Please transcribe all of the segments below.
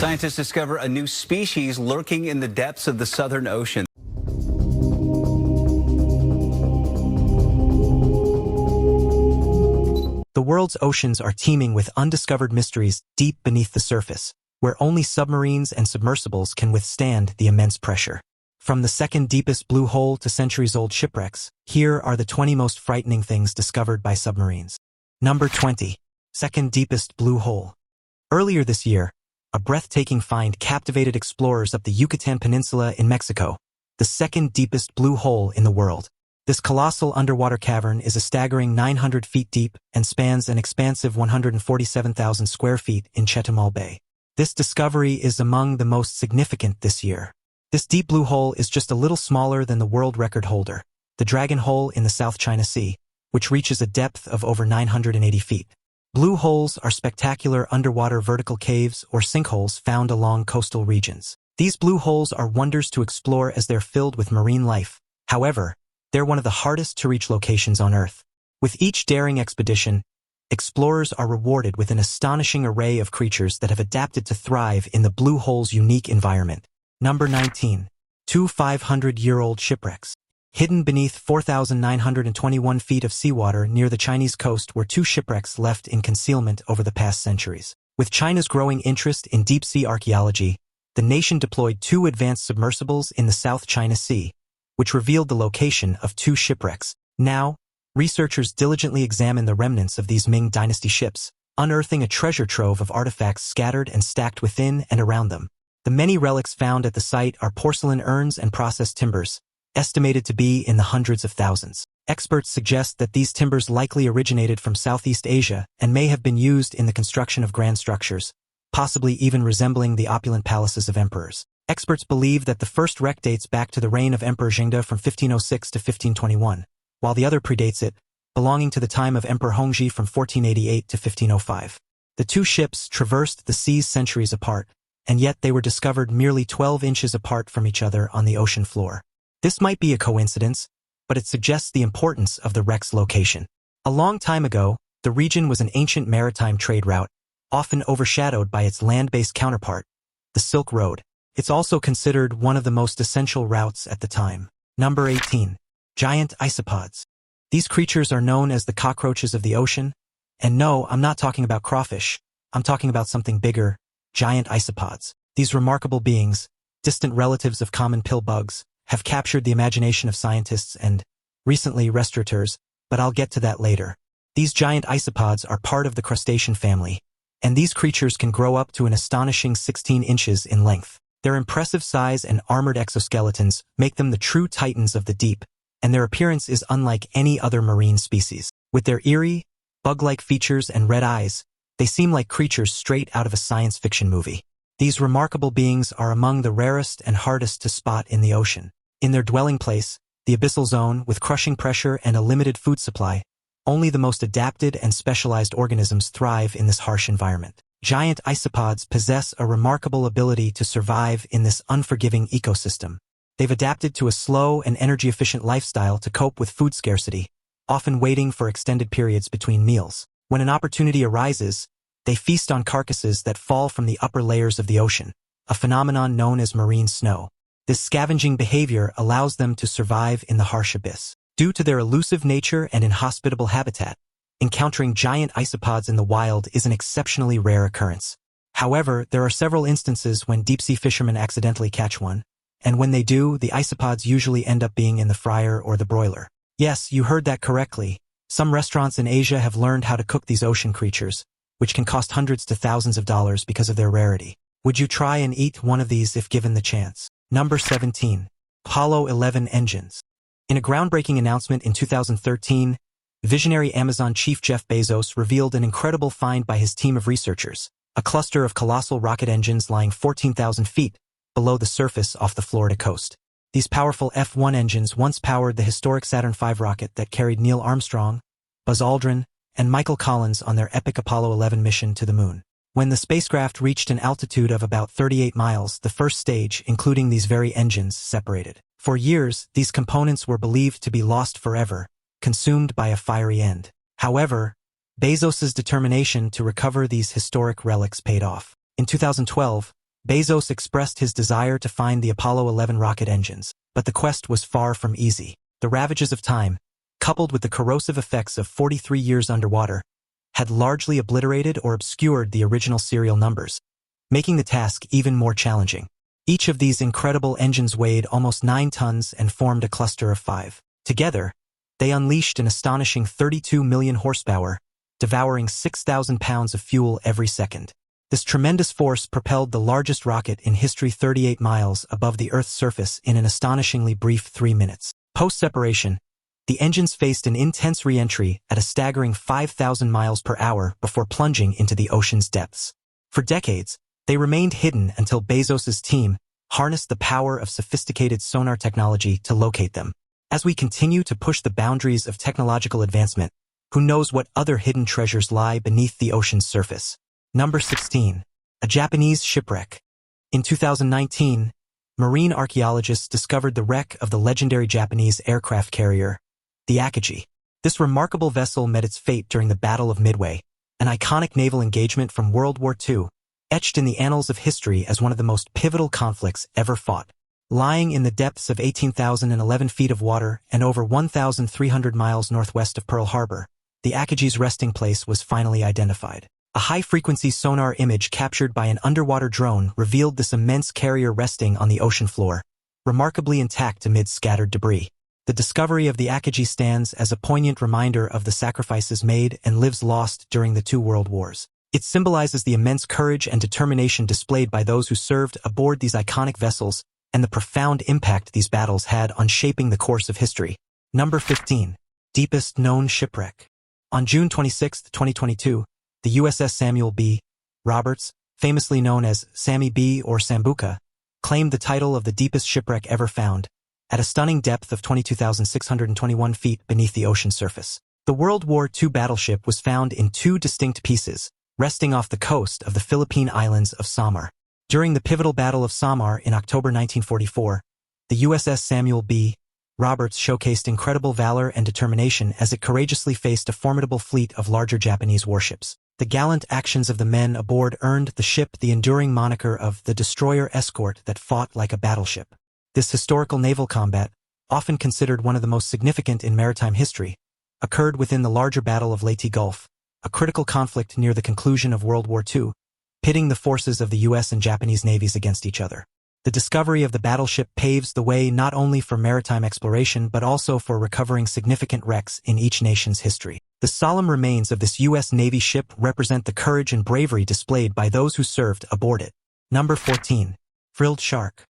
Scientists discover a new species lurking in the depths of the Southern Ocean. The world's oceans are teeming with undiscovered mysteries deep beneath the surface, where only submarines and submersibles can withstand the immense pressure. From the second deepest blue hole to centuries-old shipwrecks, here are the 20 most frightening things discovered by submarines. Number 20. Second deepest blue hole. Earlier this year, a breathtaking find captivated explorers up the Yucatan Peninsula in Mexico, the second deepest blue hole in the world. This colossal underwater cavern is a staggering 900 feet deep and spans an expansive 147,000 square feet in Chetumal Bay. This discovery is among the most significant this year. This deep blue hole is just a little smaller than the world record holder, the Dragon Hole in the South China Sea, which reaches a depth of over 980 feet. Blue holes are spectacular underwater vertical caves or sinkholes found along coastal regions. These blue holes are wonders to explore as they're filled with marine life. However, they're one of the hardest to reach locations on Earth. With each daring expedition, explorers are rewarded with an astonishing array of creatures that have adapted to thrive in the blue hole's unique environment. Number 19. Two 500-year-old shipwrecks. Hidden beneath 4,921 feet of seawater near the Chinese coast were two shipwrecks left in concealment over the past centuries. With China's growing interest in deep-sea archaeology, the nation deployed two advanced submersibles in the South China Sea, which revealed the location of two shipwrecks. Now, researchers diligently examine the remnants of these Ming Dynasty ships, unearthing a treasure trove of artifacts scattered and stacked within and around them. The many relics found at the site are porcelain urns and processed timbers, estimated to be in the hundreds of thousands. Experts suggest that these timbers likely originated from Southeast Asia and may have been used in the construction of grand structures, possibly even resembling the opulent palaces of emperors. Experts believe that the first wreck dates back to the reign of Emperor Jingde from 1506 to 1521, while the other predates it, belonging to the time of Emperor Hongji from 1488 to 1505. The two ships traversed the seas centuries apart, and yet they were discovered merely 12 inches apart from each other on the ocean floor. This might be a coincidence, but it suggests the importance of the wreck's location. A long time ago, the region was an ancient maritime trade route, often overshadowed by its land-based counterpart, the Silk Road. It's also considered one of the most essential routes at the time. Number 18. Giant isopods. These creatures are known as the cockroaches of the ocean, and no, I'm not talking about crawfish. I'm talking about something bigger, giant isopods. These remarkable beings, distant relatives of common pill bugs, have captured the imagination of scientists and, recently, restaurateurs, but I'll get to that later. These giant isopods are part of the crustacean family, and these creatures can grow up to an astonishing 16 inches in length. Their impressive size and armored exoskeletons make them the true titans of the deep, and their appearance is unlike any other marine species. With their eerie, bug-like features and red eyes, they seem like creatures straight out of a science fiction movie. These remarkable beings are among the rarest and hardest to spot in the ocean. In their dwelling place, the abyssal zone, with crushing pressure and a limited food supply, only the most adapted and specialized organisms thrive in this harsh environment. Giant isopods possess a remarkable ability to survive in this unforgiving ecosystem. They've adapted to a slow and energy-efficient lifestyle to cope with food scarcity, often waiting for extended periods between meals. When an opportunity arises, they feast on carcasses that fall from the upper layers of the ocean, a phenomenon known as marine snow. This scavenging behavior allows them to survive in the harsh abyss. Due to their elusive nature and inhospitable habitat, encountering giant isopods in the wild is an exceptionally rare occurrence. However, there are several instances when deep-sea fishermen accidentally catch one, and when they do, the isopods usually end up being in the fryer or the broiler. Yes, you heard that correctly. Some restaurants in Asia have learned how to cook these ocean creatures, which can cost hundreds to thousands of dollars because of their rarity. Would you try and eat one of these if given the chance? Number 17. Apollo 11 engines. In a groundbreaking announcement in 2013, visionary Amazon chief Jeff Bezos revealed an incredible find by his team of researchers, a cluster of colossal rocket engines lying 14,000 feet below the surface off the Florida coast. These powerful F-1 engines once powered the historic Saturn V rocket that carried Neil Armstrong, Buzz Aldrin, and Michael Collins on their epic Apollo 11 mission to the moon. When the spacecraft reached an altitude of about 38 miles, the first stage, including these very engines, separated. For years, these components were believed to be lost forever, consumed by a fiery end. However, Bezos's determination to recover these historic relics paid off. In 2012, Bezos expressed his desire to find the Apollo 11 rocket engines, but the quest was far from easy. The ravages of time, coupled with the corrosive effects of 43 years underwater, had largely obliterated or obscured the original serial numbers, making the task even more challenging. Each of these incredible engines weighed almost 9 tons and formed a cluster of 5. Together, they unleashed an astonishing 32 million horsepower, devouring 6,000 pounds of fuel every second. This tremendous force propelled the largest rocket in history 38 miles above the Earth's surface in an astonishingly brief 3 minutes. Post-separation, the engines faced an intense re-entry at a staggering 5,000 miles per hour before plunging into the ocean's depths. For decades, they remained hidden until Bezos's team harnessed the power of sophisticated sonar technology to locate them. As we continue to push the boundaries of technological advancement, who knows what other hidden treasures lie beneath the ocean's surface? Number 16. A Japanese shipwreck. In 2019, marine archaeologists discovered the wreck of the legendary Japanese aircraft carrier, the Akagi. This remarkable vessel met its fate during the Battle of Midway, an iconic naval engagement from World War II, etched in the annals of history as one of the most pivotal conflicts ever fought. Lying in the depths of 18,011 feet of water and over 1,300 miles northwest of Pearl Harbor, the Akagi's resting place was finally identified. A high-frequency sonar image captured by an underwater drone revealed this immense carrier resting on the ocean floor, remarkably intact amid scattered debris. The discovery of the Akagi stands as a poignant reminder of the sacrifices made and lives lost during the 2 world wars. It symbolizes the immense courage and determination displayed by those who served aboard these iconic vessels and the profound impact these battles had on shaping the course of history. Number 15. Deepest known shipwreck. On June 26, 2022, the USS Samuel B. Roberts, famously known as Sammy B or Sambuca, claimed the title of the deepest shipwreck ever found, at a stunning depth of 22,621 feet beneath the ocean surface. The World War II battleship was found in 2 distinct pieces, resting off the coast of the Philippine islands of Samar. During the pivotal Battle of Samar in October 1944, the USS Samuel B. Roberts showcased incredible valor and determination as it courageously faced a formidable fleet of larger Japanese warships. The gallant actions of the men aboard earned the ship the enduring moniker of the destroyer escort that fought like a battleship. This historical naval combat, often considered one of the most significant in maritime history, occurred within the larger Battle of Leyte Gulf, a critical conflict near the conclusion of World War II, pitting the forces of the U.S. and Japanese navies against each other. The discovery of the battleship paves the way not only for maritime exploration but also for recovering significant wrecks in each nation's history. The solemn remains of this U.S. Navy ship represent the courage and bravery displayed by those who served aboard it. Number 14. Frilled shark.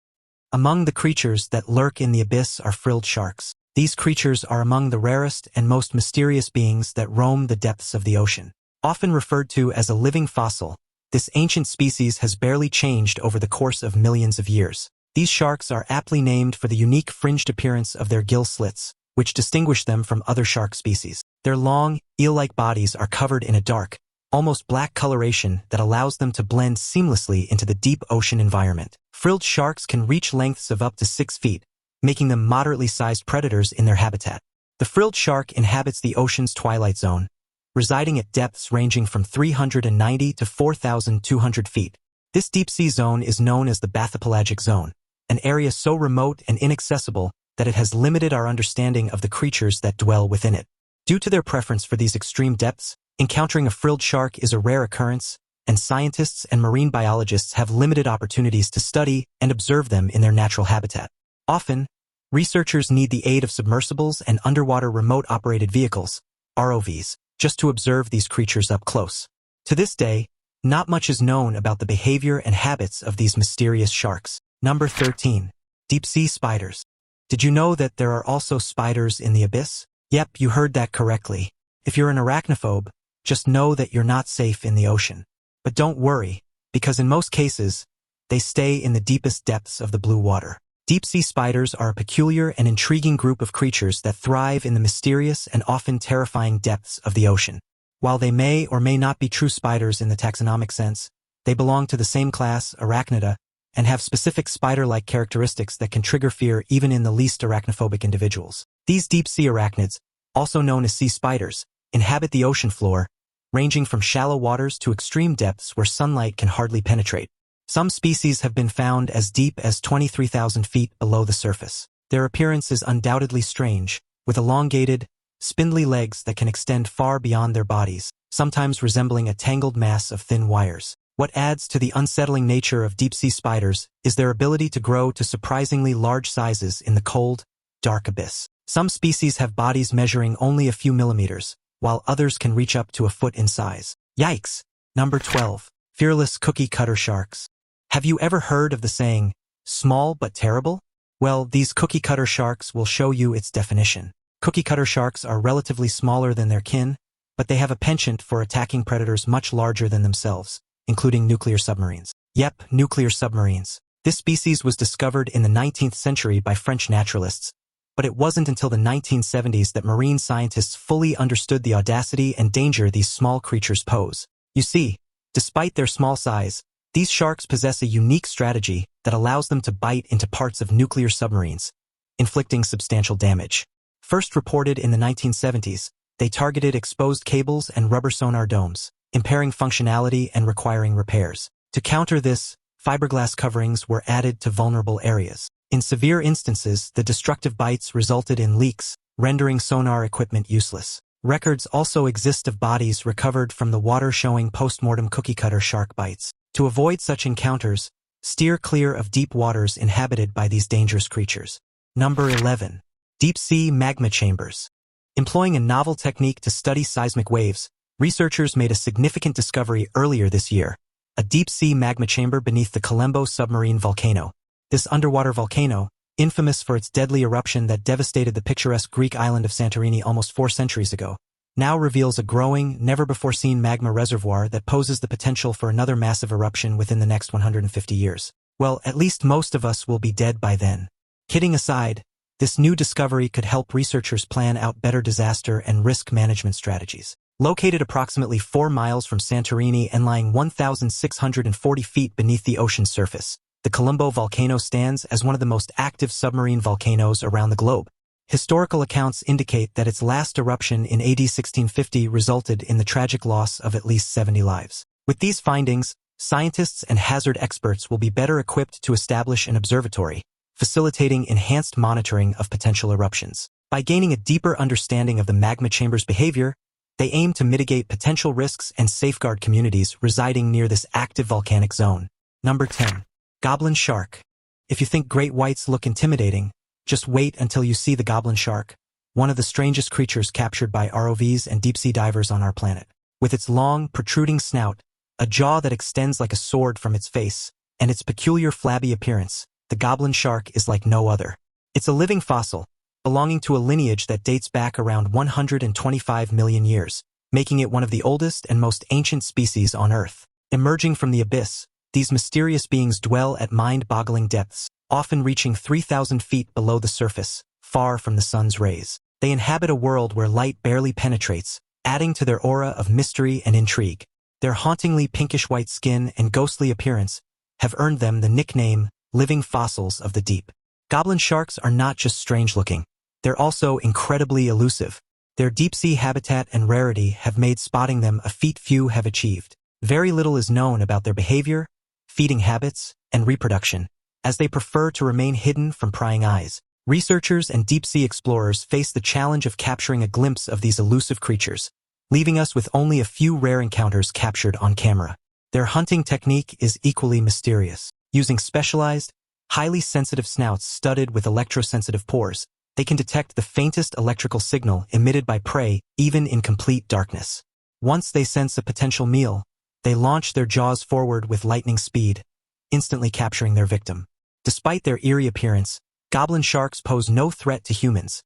Among the creatures that lurk in the abyss are frilled sharks. These creatures are among the rarest and most mysterious beings that roam the depths of the ocean. Often referred to as a living fossil, this ancient species has barely changed over the course of millions of years. These sharks are aptly named for the unique fringed appearance of their gill slits, which distinguish them from other shark species. Their long, eel-like bodies are covered in a dark, almost black coloration that allows them to blend seamlessly into the deep ocean environment. Frilled sharks can reach lengths of up to 6 feet, making them moderately sized predators in their habitat. The frilled shark inhabits the ocean's twilight zone, residing at depths ranging from 390 to 4,200 feet. This deep-sea zone is known as the bathypelagic zone, an area so remote and inaccessible that it has limited our understanding of the creatures that dwell within it. Due to their preference for these extreme depths, encountering a frilled shark is a rare occurrence, and scientists and marine biologists have limited opportunities to study and observe them in their natural habitat. Often, researchers need the aid of submersibles and underwater remote-operated vehicles, ROVs, just to observe these creatures up close. To this day, not much is known about the behavior and habits of these mysterious sharks. Number 13. Deep-sea spiders. Did you know that there are also spiders in the abyss? Yep, you heard that correctly. If you're an arachnophobe, just know that you're not safe in the ocean. But don't worry, because in most cases, they stay in the deepest depths of the blue water. Deep-sea spiders are a peculiar and intriguing group of creatures that thrive in the mysterious and often terrifying depths of the ocean. While they may or may not be true spiders in the taxonomic sense, they belong to the same class, Arachnida, and have specific spider-like characteristics that can trigger fear even in the least arachnophobic individuals. These deep-sea arachnids, also known as sea spiders, inhabit the ocean floor, ranging from shallow waters to extreme depths where sunlight can hardly penetrate. Some species have been found as deep as 23,000 feet below the surface. Their appearance is undoubtedly strange, with elongated, spindly legs that can extend far beyond their bodies, sometimes resembling a tangled mass of thin wires. What adds to the unsettling nature of deep-sea spiders is their ability to grow to surprisingly large sizes in the cold, dark abyss. Some species have bodies measuring only a few millimeters, while others can reach up to a foot in size. Yikes! Number 12. Fearless cookie-cutter sharks. Have you ever heard of the saying, small but terrible? Well, these cookie-cutter sharks will show you its definition. Cookie-cutter sharks are relatively smaller than their kin, but they have a penchant for attacking predators much larger than themselves, including nuclear submarines. Yep, nuclear submarines. This species was discovered in the 19th century by French naturalists, but it wasn't until the 1970s that marine scientists fully understood the audacity and danger these small creatures pose. You see, despite their small size, these sharks possess a unique strategy that allows them to bite into parts of nuclear submarines, inflicting substantial damage. First reported in the 1970s, they targeted exposed cables and rubber sonar domes, impairing functionality and requiring repairs. To counter this, fiberglass coverings were added to vulnerable areas. In severe instances, the destructive bites resulted in leaks, rendering sonar equipment useless. Records also exist of bodies recovered from the water showing post-mortem cookie-cutter shark bites. To avoid such encounters, steer clear of deep waters inhabited by these dangerous creatures. Number 11. Deep-sea magma chambers. Employing a novel technique to study seismic waves, researchers made a significant discovery earlier this year, a deep-sea magma chamber beneath the Colombo submarine volcano. This underwater volcano, infamous for its deadly eruption that devastated the picturesque Greek island of Santorini almost 4 centuries ago, now reveals a growing, never-before-seen magma reservoir that poses the potential for another massive eruption within the next 150 years. Well, at least most of us will be dead by then. Kidding aside, this new discovery could help researchers plan out better disaster and risk management strategies. Located approximately 4 miles from Santorini and lying 1,640 feet beneath the ocean's surface, the Colombo volcano stands as one of the most active submarine volcanoes around the globe. Historical accounts indicate that its last eruption in AD 1650 resulted in the tragic loss of at least 70 lives. With these findings, scientists and hazard experts will be better equipped to establish an observatory, facilitating enhanced monitoring of potential eruptions. By gaining a deeper understanding of the magma chamber's behavior, they aim to mitigate potential risks and safeguard communities residing near this active volcanic zone. Number 10. Goblin shark. If you think great whites look intimidating, just wait until you see the goblin shark, one of the strangest creatures captured by ROVs and deep-sea divers on our planet. With its long, protruding snout, a jaw that extends like a sword from its face, and its peculiar flabby appearance, the goblin shark is like no other. It's a living fossil, belonging to a lineage that dates back around 125 million years, making it one of the oldest and most ancient species on Earth. Emerging from the abyss, these mysterious beings dwell at mind-boggling depths, often reaching 3,000 feet below the surface, far from the sun's rays. They inhabit a world where light barely penetrates, adding to their aura of mystery and intrigue. Their hauntingly pinkish-white skin and ghostly appearance have earned them the nickname living fossils of the deep. Goblin sharks are not just strange-looking, they're also incredibly elusive. Their deep-sea habitat and rarity have made spotting them a feat few have achieved. Very little is known about their behavior, feeding habits, and reproduction, as they prefer to remain hidden from prying eyes. Researchers and deep-sea explorers face the challenge of capturing a glimpse of these elusive creatures, leaving us with only a few rare encounters captured on camera. Their hunting technique is equally mysterious. Using specialized, highly sensitive snouts studded with electrosensitive pores, they can detect the faintest electrical signal emitted by prey even in complete darkness. Once they sense a potential meal, they launch their jaws forward with lightning speed, instantly capturing their victim. Despite their eerie appearance, goblin sharks pose no threat to humans,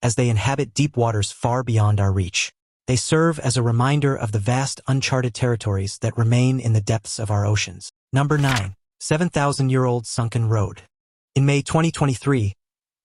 as they inhabit deep waters far beyond our reach. They serve as a reminder of the vast uncharted territories that remain in the depths of our oceans. Number 9. 7,000-year-old sunken road. In May 2023,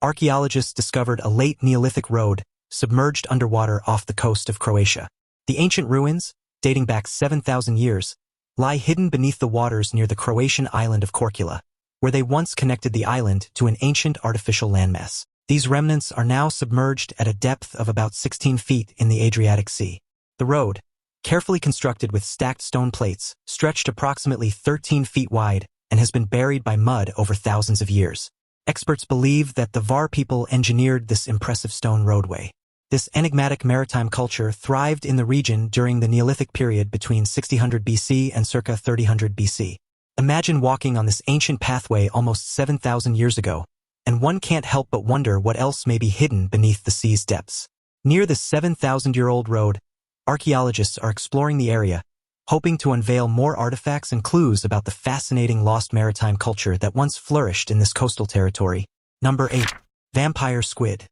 archaeologists discovered a late Neolithic road submerged underwater off the coast of Croatia. The ancient ruins, dating back 7,000 years, lie hidden beneath the waters near the Croatian island of Korčula, where they once connected the island to an ancient artificial landmass. These remnants are now submerged at a depth of about 16 feet in the Adriatic Sea. The road, carefully constructed with stacked stone plates, stretched approximately 13 feet wide and and has been buried by mud over thousands of years. Experts believe that the Var people engineered this impressive stone roadway. This enigmatic maritime culture thrived in the region during the Neolithic period between 6000 BC and circa 3000 BC. Imagine walking on this ancient pathway almost 7,000 years ago, and one can't help but wonder what else may be hidden beneath the sea's depths. Near this 7,000-year-old road, archaeologists are exploring the area, hoping to unveil more artifacts and clues about the fascinating lost maritime culture that once flourished in this coastal territory. Number 8. Vampire squid.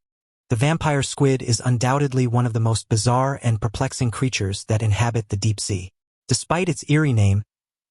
The vampire squid is undoubtedly one of the most bizarre and perplexing creatures that inhabit the deep sea. Despite its eerie name,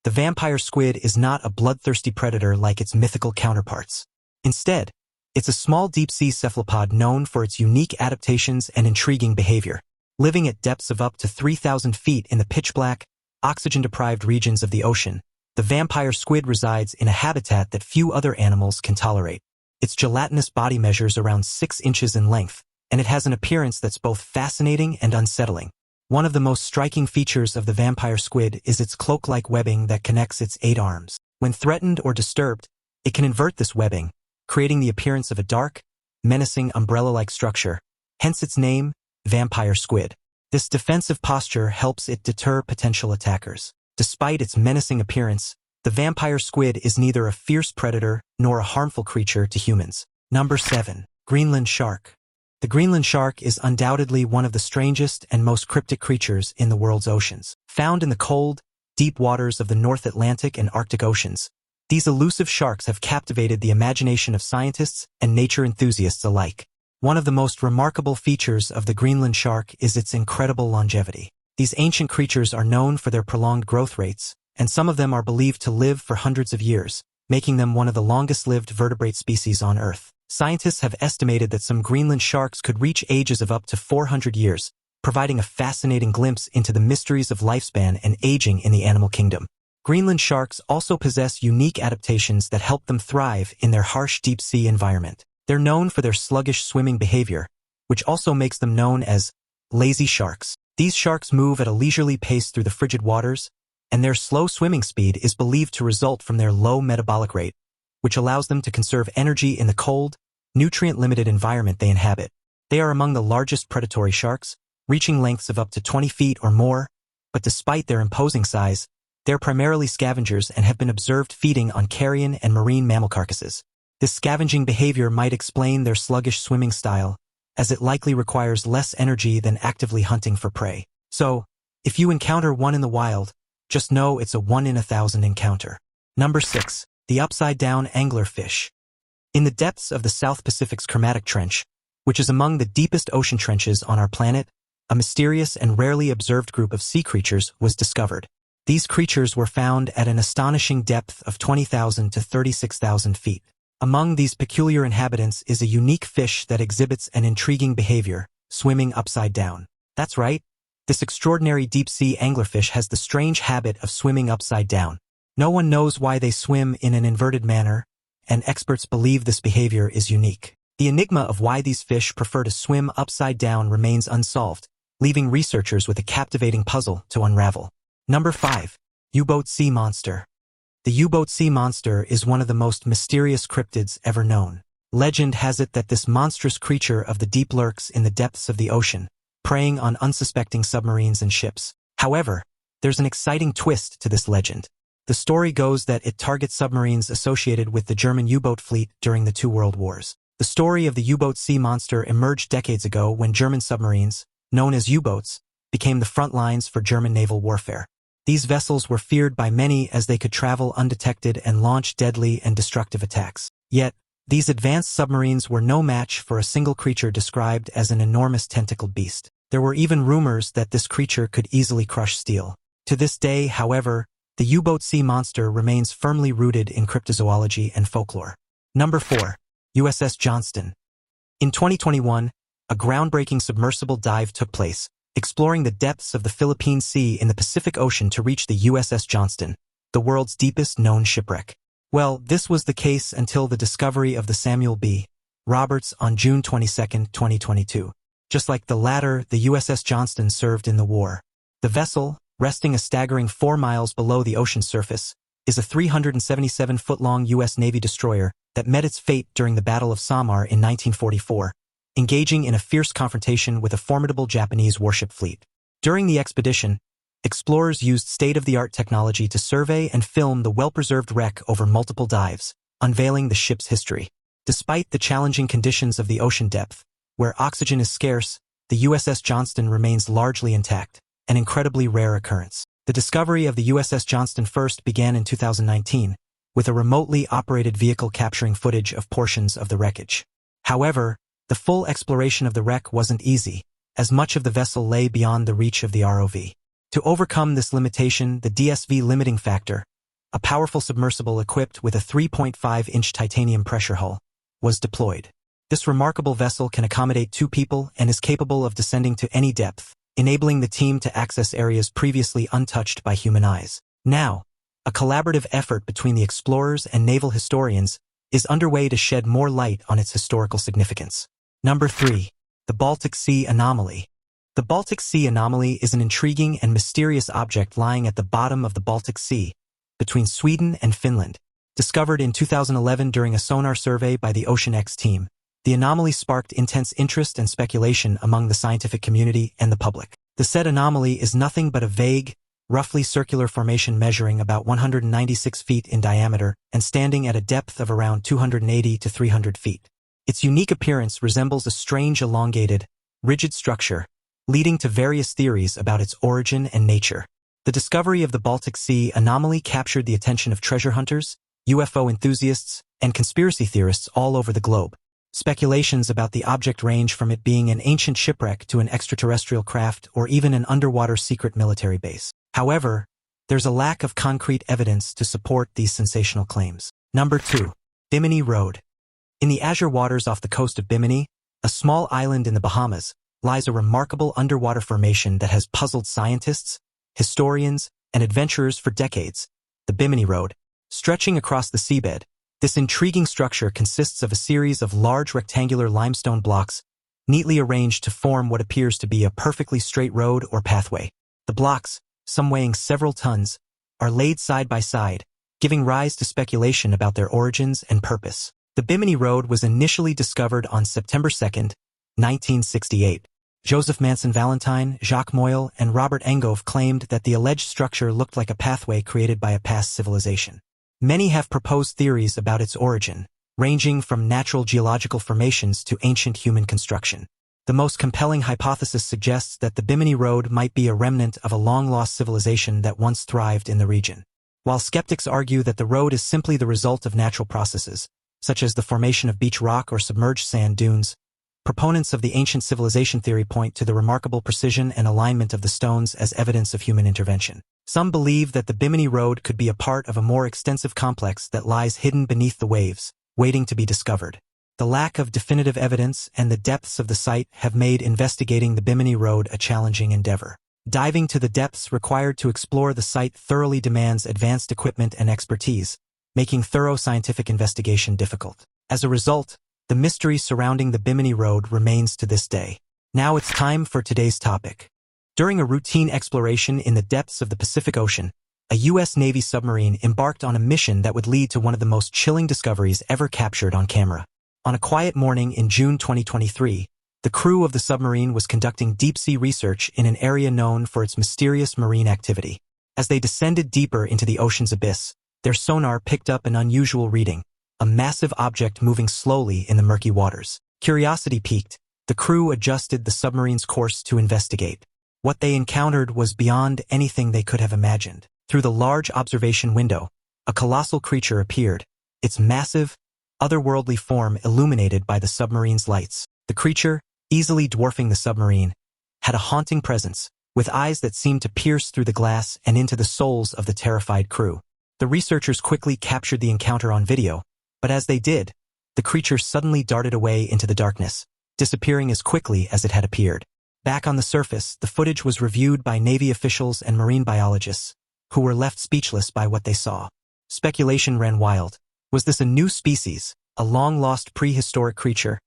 the vampire squid is not a bloodthirsty predator like its mythical counterparts. Instead, it's a small deep-sea cephalopod known for its unique adaptations and intriguing behavior. Living at depths of up to 3,000 feet in the pitch-black, oxygen-deprived regions of the ocean, the vampire squid resides in a habitat that few other animals can tolerate. Its gelatinous body measures around 6 inches in length, and it has an appearance that's both fascinating and unsettling. One of the most striking features of the vampire squid is its cloak-like webbing that connects its 8 arms. When threatened or disturbed, it can invert this webbing, creating the appearance of a dark, menacing umbrella-like structure, hence its name, vampire squid. This defensive posture helps it deter potential attackers. Despite its menacing appearance, the vampire squid is neither a fierce predator nor a harmful creature to humans. Number 7. Greenland shark. The Greenland shark is undoubtedly one of the strangest and most cryptic creatures in the world's oceans. Found in the cold, deep waters of the North Atlantic and Arctic Oceans, these elusive sharks have captivated the imagination of scientists and nature enthusiasts alike. One of the most remarkable features of the Greenland shark is its incredible longevity. These ancient creatures are known for their prolonged growth rates, and some of them are believed to live for hundreds of years, making them one of the longest-lived vertebrate species on Earth. Scientists have estimated that some Greenland sharks could reach ages of up to 400 years, providing a fascinating glimpse into the mysteries of lifespan and aging in the animal kingdom. Greenland sharks also possess unique adaptations that help them thrive in their harsh deep-sea environment. They're known for their sluggish swimming behavior, which also makes them known as lazy sharks. These sharks move at a leisurely pace through the frigid waters, and their slow swimming speed is believed to result from their low metabolic rate, which allows them to conserve energy in the cold, nutrient-limited environment they inhabit. They are among the largest predatory sharks, reaching lengths of up to 20 feet or more, but despite their imposing size, they're primarily scavengers and have been observed feeding on carrion and marine mammal carcasses. This scavenging behavior might explain their sluggish swimming style, as it likely requires less energy than actively hunting for prey. So, if you encounter one in the wild, just know it's a 1 in 1,000 encounter. Number 6. The upside-down anglerfish. In the depths of the South Pacific's Chromatic Trench, which is among the deepest ocean trenches on our planet, a mysterious and rarely observed group of sea creatures was discovered. These creatures were found at an astonishing depth of 20,000 to 36,000 feet. Among these peculiar inhabitants is a unique fish that exhibits an intriguing behavior, swimming upside down. That's right, this extraordinary deep-sea anglerfish has the strange habit of swimming upside down. No one knows why they swim in an inverted manner, and experts believe this behavior is unique. The enigma of why these fish prefer to swim upside down remains unsolved, leaving researchers with a captivating puzzle to unravel. Number 5. Ubot Sea Monster. The Ubot Sea Monster is one of the most mysterious cryptids ever known. Legend has it that this monstrous creature of the deep lurks in the depths of the ocean, preying on unsuspecting submarines and ships. However, there's an exciting twist to this legend. The story goes that it targets submarines associated with the German U-boat fleet during the 2 world wars. The story of the Ubot Sea Monster emerged decades ago when German submarines, known as U-boats, became the front lines for German naval warfare. These vessels were feared by many as they could travel undetected and launch deadly and destructive attacks. Yet, these advanced submarines were no match for a single creature described as an enormous tentacled beast. There were even rumors that this creature could easily crush steel. To this day, however, the Ubot Sea Monster remains firmly rooted in cryptozoology and folklore. Number 4. USS Johnston. In 2021, a groundbreaking submersible dive took place, exploring the depths of the Philippine Sea in the Pacific Ocean to reach the USS Johnston, the world's deepest known shipwreck. Well, this was the case until the discovery of the Samuel B. Roberts on June 22, 2022. Just like the latter, the USS Johnston served in the war. The vessel, resting a staggering 4 miles below the ocean surface, is a 377-foot-long U.S. Navy destroyer that met its fate during the Battle of Samar in 1944, engaging in a fierce confrontation with a formidable Japanese warship fleet. During the expedition, explorers used state-of-the-art technology to survey and film the well-preserved wreck over multiple dives, unveiling the ship's history. Despite the challenging conditions of the ocean depth, where oxygen is scarce, the USS Johnston remains largely intact, an incredibly rare occurrence. The discovery of the USS Johnston first began in 2019, with a remotely operated vehicle capturing footage of portions of the wreckage. However, the full exploration of the wreck wasn't easy, as much of the vessel lay beyond the reach of the ROV. To overcome this limitation, the DSV limiting factor, a powerful submersible equipped with a 3.5-inch titanium pressure hull, was deployed. This remarkable vessel can accommodate 2 people and is capable of descending to any depth, enabling the team to access areas previously untouched by human eyes. Now, a collaborative effort between the explorers and naval historians is underway to shed more light on its historical significance. Number 3. The Baltic Sea Anomaly. The Baltic Sea Anomaly is an intriguing and mysterious object lying at the bottom of the Baltic Sea, between Sweden and Finland. Discovered in 2011 during a sonar survey by the Ocean X team, the anomaly sparked intense interest and speculation among the scientific community and the public. The said anomaly is nothing but a vague, roughly circular formation measuring about 196 feet in diameter and standing at a depth of around 280 to 300 feet. Its unique appearance resembles a strange elongated, rigid structure, leading to various theories about its origin and nature. The discovery of the Baltic Sea Anomaly captured the attention of treasure hunters, UFO enthusiasts, and conspiracy theorists all over the globe. Speculations about the object range from it being an ancient shipwreck to an extraterrestrial craft or even an underwater secret military base. However, there's a lack of concrete evidence to support these sensational claims. Number 2. Bimin Road. In the azure waters off the coast of Bimini, a small island in the Bahamas, lies a remarkable underwater formation that has puzzled scientists, historians, and adventurers for decades, the Bimin Road. Stretching across the seabed, this intriguing structure consists of a series of large rectangular limestone blocks, neatly arranged to form what appears to be a perfectly straight road or pathway. The blocks, some weighing several tons, are laid side by side, giving rise to speculation about their origins and purpose. The Bimin Road was initially discovered on September 2, 1968. Joseph Manson Valentine, Jacques Moyle, and Robert Engove claimed that the alleged structure looked like a pathway created by a past civilization. Many have proposed theories about its origin, ranging from natural geological formations to ancient human construction. The most compelling hypothesis suggests that the Bimin Road might be a remnant of a long-lost civilization that once thrived in the region. While skeptics argue that the road is simply the result of natural processes, such as the formation of beach rock or submerged sand dunes, proponents of the ancient civilization theory point to the remarkable precision and alignment of the stones as evidence of human intervention. Some believe that the Bimin Road could be a part of a more extensive complex that lies hidden beneath the waves, waiting to be discovered. The lack of definitive evidence and the depths of the site have made investigating the Bimin Road a challenging endeavor. Diving to the depths required to explore the site thoroughly demands advanced equipment and expertise, making thorough scientific investigation difficult. As a result, the mystery surrounding the Bimin Road remains to this day. Now it's time for today's topic. During a routine exploration in the depths of the Pacific Ocean, a U.S. Navy submarine embarked on a mission that would lead to one of the most chilling discoveries ever captured on camera. On a quiet morning in June 2023, the crew of the submarine was conducting deep-sea research in an area known for its mysterious marine activity. As they descended deeper into the ocean's abyss, their sonar picked up an unusual reading, a massive object moving slowly in the murky waters. Curiosity piqued, the crew adjusted the submarine's course to investigate. What they encountered was beyond anything they could have imagined. Through the large observation window, a colossal creature appeared, its massive, otherworldly form illuminated by the submarine's lights. The creature, easily dwarfing the submarine, had a haunting presence, with eyes that seemed to pierce through the glass and into the souls of the terrified crew. The researchers quickly captured the encounter on video, but as they did, the creature suddenly darted away into the darkness, disappearing as quickly as it had appeared. Back on the surface, the footage was reviewed by Navy officials and marine biologists, who were left speechless by what they saw. Speculation ran wild. Was this a new species, a long-lost prehistoric creature,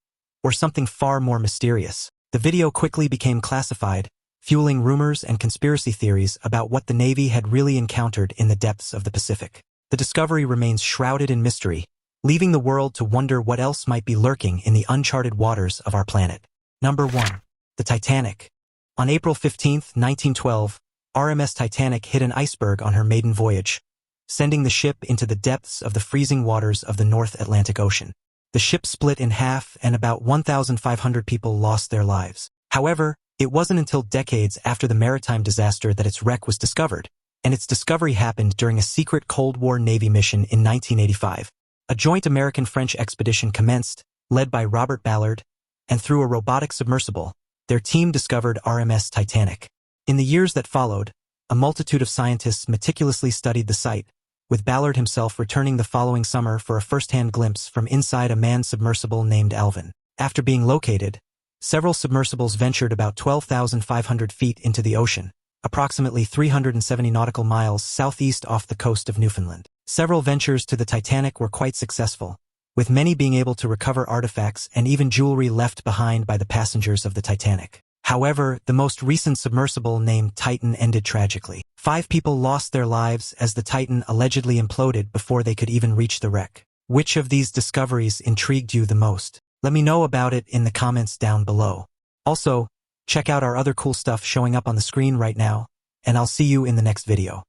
or something far more mysterious? The video quickly became classified, fueling rumors and conspiracy theories about what the Navy had really encountered in the depths of the Pacific. the discovery remains shrouded in mystery, leaving the world to wonder what else might be lurking in the uncharted waters of our planet. Number 1. The Titanic. On April 15, 1912, RMS Titanic hit an iceberg on her maiden voyage, sending the ship into the depths of the freezing waters of the North Atlantic Ocean. The ship split in half and about 1,500 people lost their lives. However, it wasn't until decades after the maritime disaster that its wreck was discovered, and its discovery happened during a secret Cold War Navy mission in 1985. A joint American-French expedition commenced, led by Robert Ballard, and through a robotic submersible, their team discovered RMS Titanic. In the years that followed, a multitude of scientists meticulously studied the site, with Ballard himself returning the following summer for a first-hand glimpse from inside a manned submersible named Alvin. After being located, several submersibles ventured about 12,500 feet into the ocean, approximately 370 nautical miles southeast off the coast of Newfoundland. Several ventures to the Titanic were quite successful, with many being able to recover artifacts and even jewelry left behind by the passengers of the Titanic. However, the most recent submersible named Titan ended tragically. 5 people lost their lives as the Titan allegedly imploded before they could even reach the wreck. Which of these discoveries intrigued you the most? Let me know about it in the comments down below. Also, check out our other cool stuff showing up on the screen right now, and I'll see you in the next video.